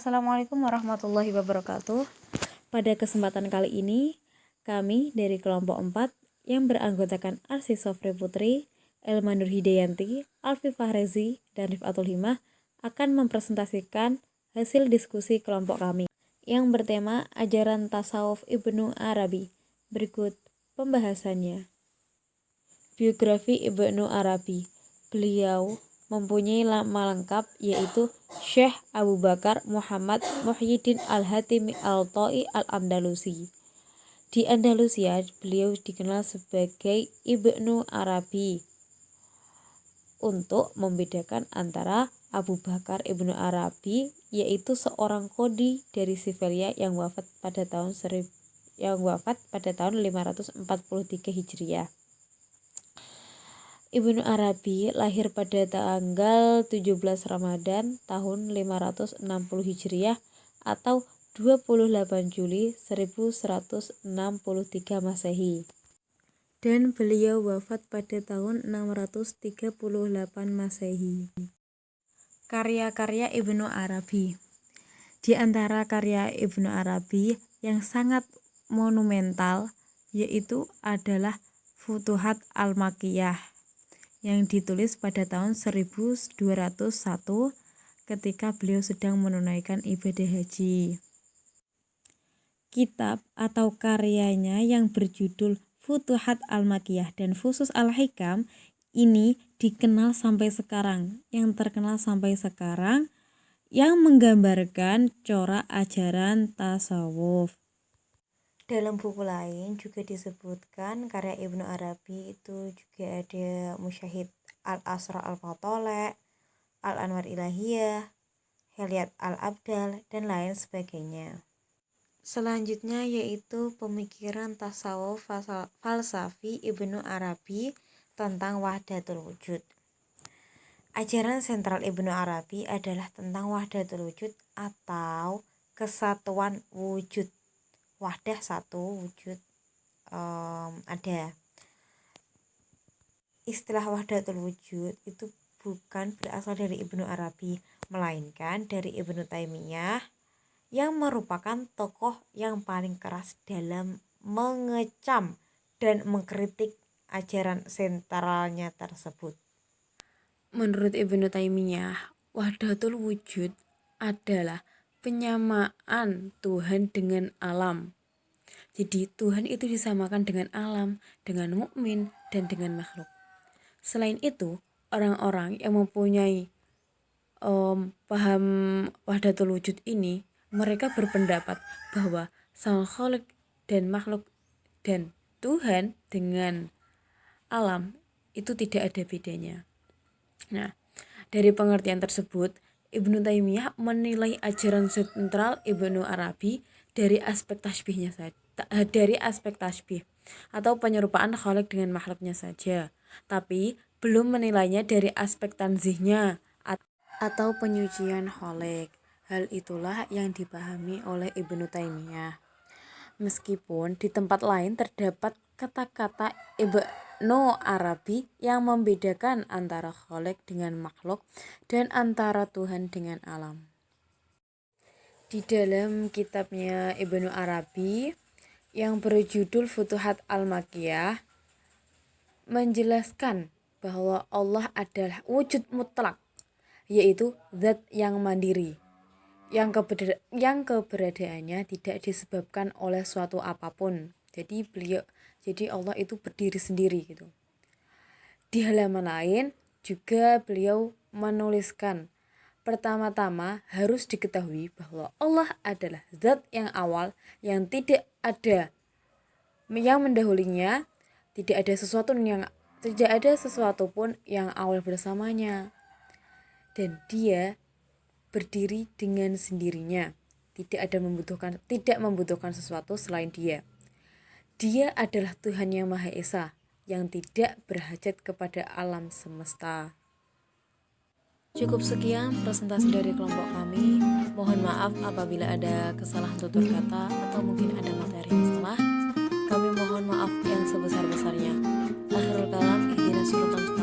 Assalamualaikum warahmatullahi wabarakatuh. Pada kesempatan kali ini, kami dari kelompok 4 yang beranggotakan Arsi Sofri Putri, Elma Nur Hidayanti, Alfifah Rezi, dan Rifatul Himah akan mempresentasikan hasil diskusi kelompok kami yang bertema ajaran tasawuf Ibnu Arabi. Berikut pembahasannya. Biografi Ibnu Arabi. Beliau mempunyai nama lengkap yaitu Syekh Abu Bakar Muhammad Muhyiddin Al-Hatimi Al-Ta'i Al-Andalusi. Di Andalusia, beliau dikenal sebagai Ibnu Arabi. Untuk membedakan antara Abu Bakar Ibnu Arabi, yaitu seorang qadhi dari Siveria yang wafat pada tahun 543 Hijriah. Ibnu Arabi lahir pada tanggal 17 Ramadan tahun 560 Hijriah atau 28 Juli 1163 Masehi. Dan beliau wafat pada tahun 638 Masehi. Karya-karya Ibnu Arabi. Di antara karya Ibnu Arabi yang sangat monumental yaitu adalah Futuhat Al-Makkiyah yang ditulis pada tahun 1201 ketika beliau sedang menunaikan ibadah haji. Kitab atau karyanya yang berjudul Futuhat Al-Makkiyah dan Fusus Al-Hikam ini dikenal sampai sekarang, yang terkenal sampai sekarang, yang menggambarkan corak ajaran tasawuf. Dalam buku lain juga disebutkan karya Ibnu Arabi itu juga ada Musyahid Al-Asra Al-Matole, Al-Anwar Ilahiyah, Hilyat Al-Abdal, dan lain sebagainya. Selanjutnya yaitu pemikiran tasawuf falsafi Ibnu Arabi tentang wahdatul wujud. Ajaran sentral Ibnu Arabi adalah tentang wahdatul wujud atau kesatuan wujud. Wahdah satu, wujud ada. Istilah wahdatul wujud itu bukan berasal dari Ibnu Arabi, melainkan dari Ibnu Taimiyah yang merupakan tokoh yang paling keras dalam mengecam dan mengkritik ajaran sentralnya tersebut. Menurut Ibnu Taimiyah, wahdatul wujud adalah penyamaan Tuhan dengan alam. Jadi Tuhan itu disamakan dengan alam, dengan mukmin dan dengan makhluk. Selain itu, orang-orang yang mempunyai paham wahdatul wujud ini, mereka berpendapat bahwa sang khalik dan makhluk dan Tuhan dengan alam itu tidak ada bedanya. Nah, dari pengertian tersebut, Ibnu Taimiyah menilai ajaran sentral Ibnu Arabi dari aspek tasbih atau penyerupaan khalik dengan makhluknya saja, tapi belum menilainya dari aspek tanzihnya atau penyucian khalik. Hal itulah yang dipahami oleh Ibnu Taimiyah. Meskipun di tempat lain terdapat kata-kata Ibnu Arabi yang membedakan antara khalik dengan makhluk dan antara Tuhan dengan alam. Di dalam kitabnya Ibnu Arabi yang berjudul Futuhat Al-Makkiyah menjelaskan bahwa Allah adalah wujud mutlak, yaitu zat yang mandiri, yang keberadaannya tidak disebabkan oleh suatu apapun. Jadi Allah itu berdiri sendiri gitu. Di halaman lain juga beliau menuliskan, pertama-tama harus diketahui bahwa Allah adalah zat yang awal, yang tidak ada yang mendahulinya, tidak ada sesuatu pun yang awal bersamanya, dan Dia berdiri dengan sendirinya, tidak membutuhkan sesuatu selain Dia. Dia adalah Tuhan yang Maha Esa, yang tidak berhajat kepada alam semesta. Cukup sekian presentasi dari kelompok kami. Mohon maaf apabila ada kesalahan tutur kata atau mungkin ada materi yang salah. Kami mohon maaf yang sebesar-besarnya. Akhirul kalam, ihdinas siratal